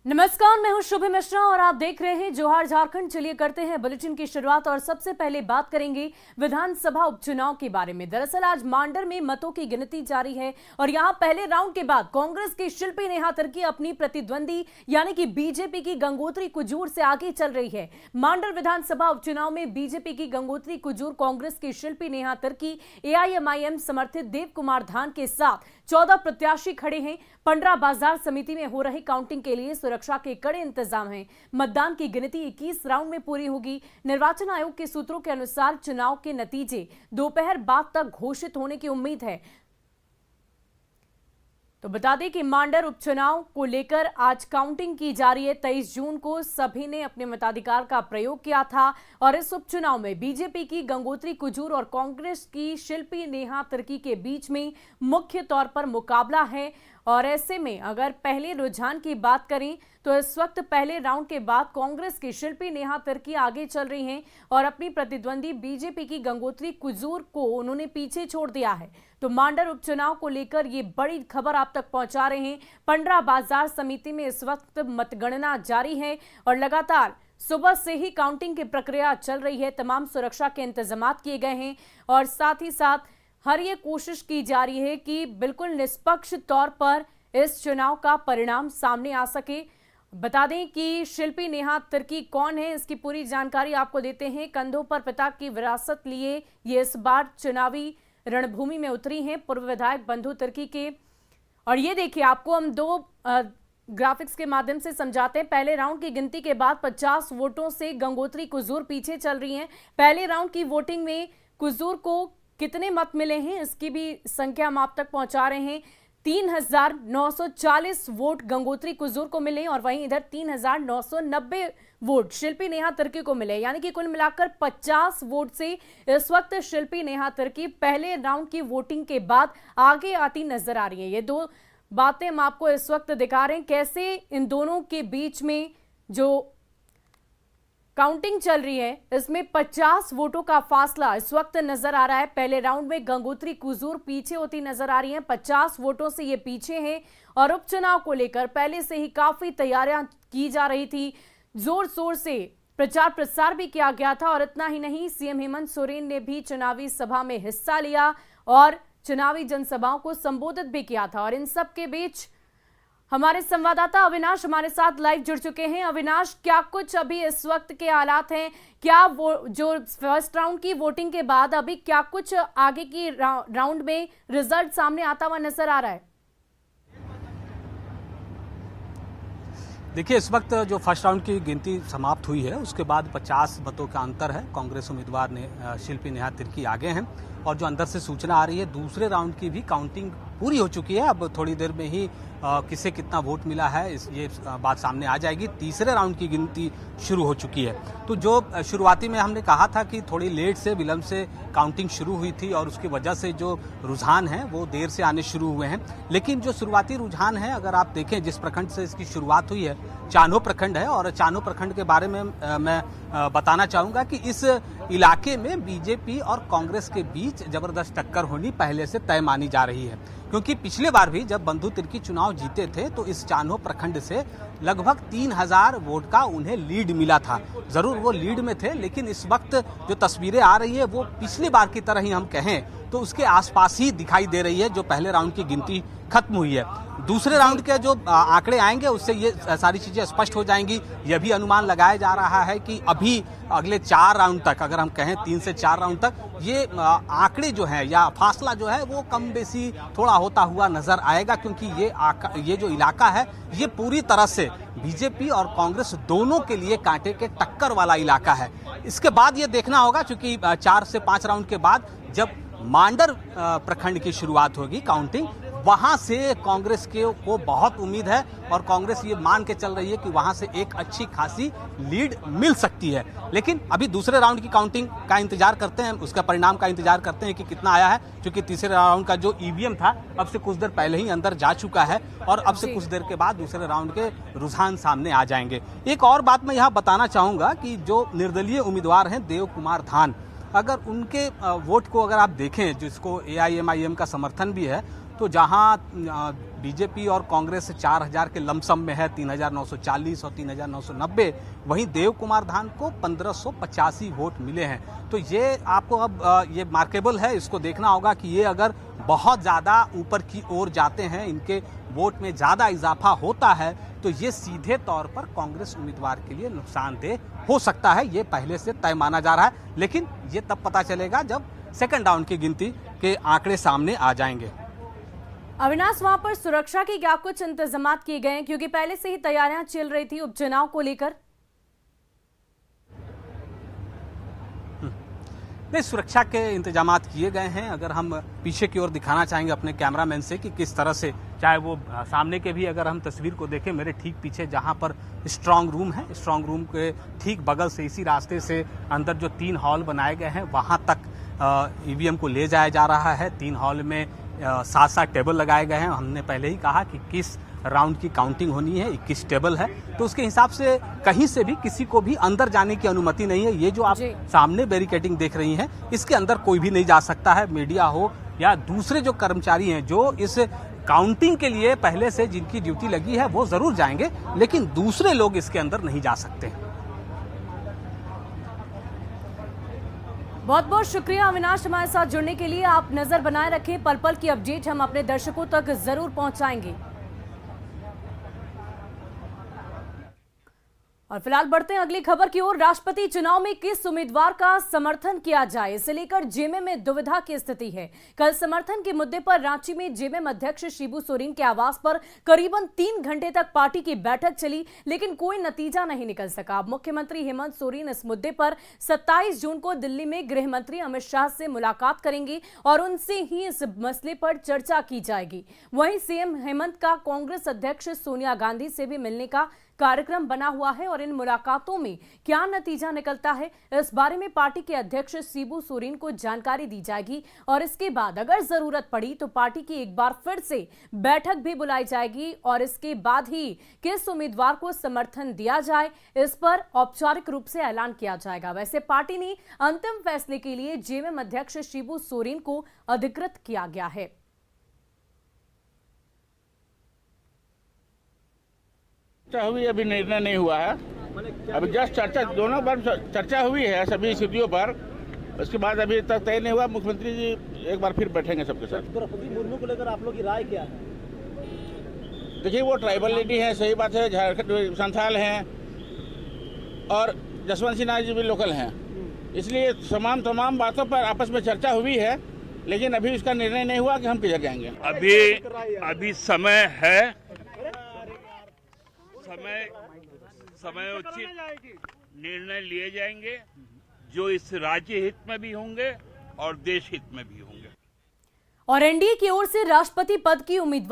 नमस्कार, मैं हूं शुभम मिश्रा और आप देख रहे हैं जोहार झारखंड। चलिए करते हैं बुलेटिन की शुरुआत और सबसे पहले बात करेंगे विधानसभा उपचुनाव के बारे में। दरअसल आज मांडर में मतों की गिनती जारी है और यहां पहले राउंड के बाद कांग्रेस की शिल्पी नेहा तिर्की अपनी प्रतिद्वंदी यानी कि बीजेपी की गंगोत्री कुजूर से आगे चल रही है। मांडर विधानसभा उपचुनाव में बीजेपी की गंगोत्री कुजूर कांग्रेस की शिल्पी नेहा तिर्की एआईएमआईएम समर्थित देव कुमार धान के साथ 14 प्रत्याशी खड़े हैं। पंडरा बाजार समिति में हो रही काउंटिंग के लिए सुरक्षा के कड़े इंतजाम हैं। मतदान की गिनती 21 राउंड में पूरी होगी। निर्वाचन आयोग के सूत्रों के अनुसार चुनाव के नतीजे दोपहर बाद तक घोषित होने की उम्मीद है। तो बता दें कि मांडर उपचुनाव को लेकर आज काउंटिंग की जा रही है। 23 जून को सभी ने अपने मताधिकार का प्रयोग किया था और इस उपचुनाव में बीजेपी की गंगोत्री कुजूर और कांग्रेस की शिल्पी नेहा तिर्की के बीच में मुख्य तौर पर मुकाबला है। और ऐसे में अगर पहले रुझान की बात करें तो इस वक्त पहले राउंड के बाद कांग्रेस की शिल्पी नेहा तिर्की आगे चल रही हैं और अपनी प्रतिद्वंदी बीजेपी की गंगोत्री कुजूर को उन्होंने पीछे छोड़ दिया है। तो मांडर उपचुनाव को लेकर ये बड़ी खबर आप तक पहुंचा रहे हैं। पंडरा बाजार समिति में इस वक्त मतगणना जारी है और लगातार सुबह से ही काउंटिंग की प्रक्रिया चल रही है। तमाम सुरक्षा के इंतजाम किए गए हैं और साथ ही साथ हर ये कोशिश की जा रही है कि बिल्कुल निष्पक्ष तौर पर इस चुनाव का परिणाम सामने आ सके। बता दें कि शिल्पी नेहा तिर्की कौन है, इसकी पूरी जानकारी आपको देते हैं। कंधों पर पिता की विरासत लिए ये इस बार चुनावी रणभूमि में उतरी हैं पूर्व विधायक बंधु तिर्की के। और ये देखिए, आपको हम दो ग्राफिक्स के माध्यम से समझाते हैं। पहले राउंड की गिनती के बाद 50 वोटों से गंगोत्री कुजूर पीछे चल रही हैं। पहले राउंड की वोटिंग में कुजूर को कितने मत मिले हैं इसकी भी संख्या हम आप तक पहुंचा रहे हैं। 3940 वोट गंगोत्री कुजूर को मिले और वहीं इधर 3990 वोट शिल्पी नेहा तिर्की को मिले, यानी कि कुल मिलाकर 50 वोट से इस वक्त शिल्पी नेहा तिर्की पहले राउंड की वोटिंग के बाद आगे आती नजर आ रही है। ये दो बातें हम आपको इस वक्त दिखा रहे हैं, कैसे इन दोनों के बीच में जो काउंटिंग चल रही है इसमें 50 वोटों का फासला इस वक्त नजर आ रहा है। पहले राउंड में गंगोत्री कुजूर पीछे होती नजर आ रही हैं, 50 वोटों से ये पीछे हैं और उपचुनाव को लेकर पहले से ही काफी तैयारियां की जा रही थी। जोर शोर से प्रचार प्रसार भी किया गया था और इतना ही नहीं, सीएम हेमंत सोरेन ने भी चुनावी सभा में हिस्सा लिया और चुनावी जनसभाओं को संबोधित भी किया था। और इन सब के बीच हमारे संवाददाता अविनाश हमारे साथ लाइव जुड़ चुके हैं। अविनाश, क्या कुछ अभी इस वक्त के हालात हैं? क्या वो जो फर्स्ट राउंड की वोटिंग के बाद अभी क्या कुछ आगे की राउंड में रिजल्ट सामने आता हुआ नजर आ रहा है? देखिए, इस वक्त जो फर्स्ट राउंड की गिनती समाप्त हुई है उसके बाद 50 मतों का अंतर है। कांग्रेस उम्मीदवार ने शिल्पी नेहा तिर्की आगे हैं और जो अंदर से सूचना आ रही है दूसरे राउंड की भी काउंटिंग पूरी हो चुकी है। अब थोड़ी देर में ही किसे कितना वोट मिला है ये बात सामने आ जाएगी। तीसरे राउंड की गिनती शुरू हो चुकी है। तो जो शुरुआती में हमने कहा था कि थोड़ी लेट से विलंब से काउंटिंग शुरू हुई थी और उसकी वजह से जो रुझान है वो देर से आने शुरू हुए हैं, लेकिन जो शुरुआती रुझान है अगर आप देखें जिस प्रखंड से इसकी शुरुआत हुई है चान्हो प्रखंड है और चान्हो प्रखंड के बारे में मैं बताना चाहूँगा कि इस इलाके में बीजेपी और कांग्रेस के बीच जबरदस्त टक्कर होनी पहले से तय मानी जा रही है, क्योंकि पिछले बार भी जब बंधु तिर्की चुनाव जीते थे तो इस चान्हो प्रखंड से लगभग 3000 वोट का उन्हें लीड मिला था। जरूर वो लीड में थे, लेकिन इस वक्त जो तस्वीरें आ रही है वो पिछली बार की तरह ही हम कहें तो उसके आसपास ही दिखाई दे रही है जो पहले राउंड की गिनती खत्म हुई है। दूसरे राउंड के जो आंकड़े आएंगे उससे ये सारी चीजें स्पष्ट हो जाएंगी। यह भी अनुमान लगाया जा रहा है कि अभी अगले 4 राउंड तक, अगर हम कहें 3 से 4 राउंड तक, ये आंकड़े जो है या फासला जो है वो कम बेसी थोड़ा होता हुआ नजर आएगा, क्योंकि ये जो इलाका है ये पूरी तरह से बीजेपी और कांग्रेस दोनों के लिए कांटे के टक्कर वाला इलाका है। इसके बाद ये देखना होगा, क्योंकि 4 से 5 राउंड के बाद जब मांडर प्रखंड की शुरुआत होगी काउंटिंग, वहां से कांग्रेस को बहुत उम्मीद है और कांग्रेस ये मान के चल रही है कि वहां से एक अच्छी खासी लीड मिल सकती है। लेकिन अभी दूसरे राउंड की काउंटिंग का इंतजार करते हैं, उसका परिणाम का इंतजार करते हैं कि कितना आया है, क्योंकि तीसरे राउंड का जो ईवीएम था अब से कुछ देर पहले ही अंदर जा चुका है और अब से कुछ देर के बाद दूसरे राउंड के रुझान सामने आ जाएंगे। एक और बात मैं यहाँ बताना चाहूंगा कि जो निर्दलीय उम्मीदवार हैं देव कुमार धान, अगर उनके वोट को अगर आप देखें जिसको एआईएमआईएम का समर्थन भी है, तो जहां बीजेपी और कांग्रेस 4000 के लमसम में है, 3940 और 3990। वहीं देव कुमार धान को 1585 वोट मिले हैं। तो ये आपको अब ये मार्केबल है, इसको देखना होगा कि ये अगर बहुत ज़्यादा ऊपर की ओर जाते हैं, इनके वोट में ज़्यादा इजाफा होता है, तो ये सीधे तौर पर कांग्रेस उम्मीदवार के लिए नुकसानदेह हो सकता है। ये पहले से तय माना जा रहा है, लेकिन ये तब पता चलेगा जब सेकंड राउंड की गिनती के आंकड़े सामने आ जाएंगे। अविनाश, वहां पर सुरक्षा के क्या कुछ इंतजाम किए गए हैं, क्योंकि पहले से ही तैयारियां चल रही थी उपचुनाव को लेकर? नहीं, सुरक्षा के इंतजाम किए गए हैं। अगर हम पीछे की ओर दिखाना चाहेंगे अपने कैमरामैन से कि किस तरह से, चाहे वो सामने के भी अगर हम तस्वीर को देखें, मेरे ठीक पीछे जहां पर स्ट्रांग रूम है, स्ट्रांग रूम के ठीक बगल से इसी रास्ते से अंदर जो 3 हॉल बनाए गए हैं वहां तक ईवीएम को ले जाया जा रहा है। 3 हॉल में 7-7 टेबल लगाए गए हैं। हमने पहले ही कहा कि किस राउंड की काउंटिंग होनी है, 21 टेबल है, तो उसके हिसाब से कहीं से भी किसी को भी अंदर जाने की अनुमति नहीं है। ये जो आप सामने बैरिकेडिंग देख रही हैं, इसके अंदर कोई भी नहीं जा सकता है। मीडिया हो या दूसरे जो कर्मचारी हैं जो इस काउंटिंग के लिए पहले से जिनकी ड्यूटी लगी है वो जरूर जाएंगे, लेकिन दूसरे लोग इसके अंदर नहीं जा सकते। बहुत बहुत शुक्रिया अविनाश, हमारे साथ जुड़ने के लिए। आप नजर बनाए रखें, पल पल की अपडेट हम अपने दर्शकों तक जरूर पहुंचाएंगे। और फिलहाल बढ़ते हैं अगली खबर की ओर। राष्ट्रपति चुनाव में किस उम्मीदवार का समर्थन किया जाए, इसे लेकर जेएमएम में दुविधा की स्थिति है। कल समर्थन के मुद्दे पर रांची में जेएमएम अध्यक्ष शिबू सोरेन के आवास पर करीबन 3 घंटे तक पार्टी की बैठक चली, लेकिन कोई नतीजा नहीं निकल सका। मुख्यमंत्री हेमंत सोरेन इस मुद्दे पर 27 जून को दिल्ली में गृह मंत्री अमित शाह से मुलाकात करेंगे और उनसे ही इस मसले पर चर्चा की जाएगी। वहीं सीएम हेमंत का कांग्रेस अध्यक्ष सोनिया गांधी से भी मिलने का कार्यक्रम बना हुआ है और इन मुलाकातों में क्या नतीजा निकलता है, इस बारे में पार्टी के अध्यक्ष शिबू सोरेन को जानकारी दी जाएगी और इसके बाद अगर जरूरत पड़ी तो पार्टी की एक बार फिर से बैठक भी बुलाई जाएगी और इसके बाद ही किस उम्मीदवार को समर्थन दिया जाए, इस पर औपचारिक रूप से ऐलान किया जाएगा। वैसे पार्टी ने अंतिम फैसले के लिए जेएमएम अध्यक्ष शिबू सोरेन को अधिकृत किया गया है। हुई अभी निर्णय नहीं हुआ है, अभी जस्ट चर्चा, दोनों बार चर्चा हुई है सभी स्थितियों पर। उसके बाद अभी तक तय नहीं हुआ। मुख्यमंत्री जी एक बार फिर बैठेंगे सबके साथ। द्रौपदी मुर्मू को लेकर आप लोग की राय क्या है? देखिए, वो ट्राइबल लेडी है, सही बात है, झारखंड संथाल हैं और जसवंत सिन्हा जी भी लोकल हैं, इसलिए तमाम बातों पर आपस में चर्चा हुई है, लेकिन अभी उसका निर्णय नहीं हुआ कि हम किधर जाएंगे। अभी समय है, समय उचित निर्णय लिए जाएंगे जो इस राज्य हित में भी होंगे और देश हित में भी होंगे। और एनडीए की ओर से राष्ट्रपति पद की उम्मीदवार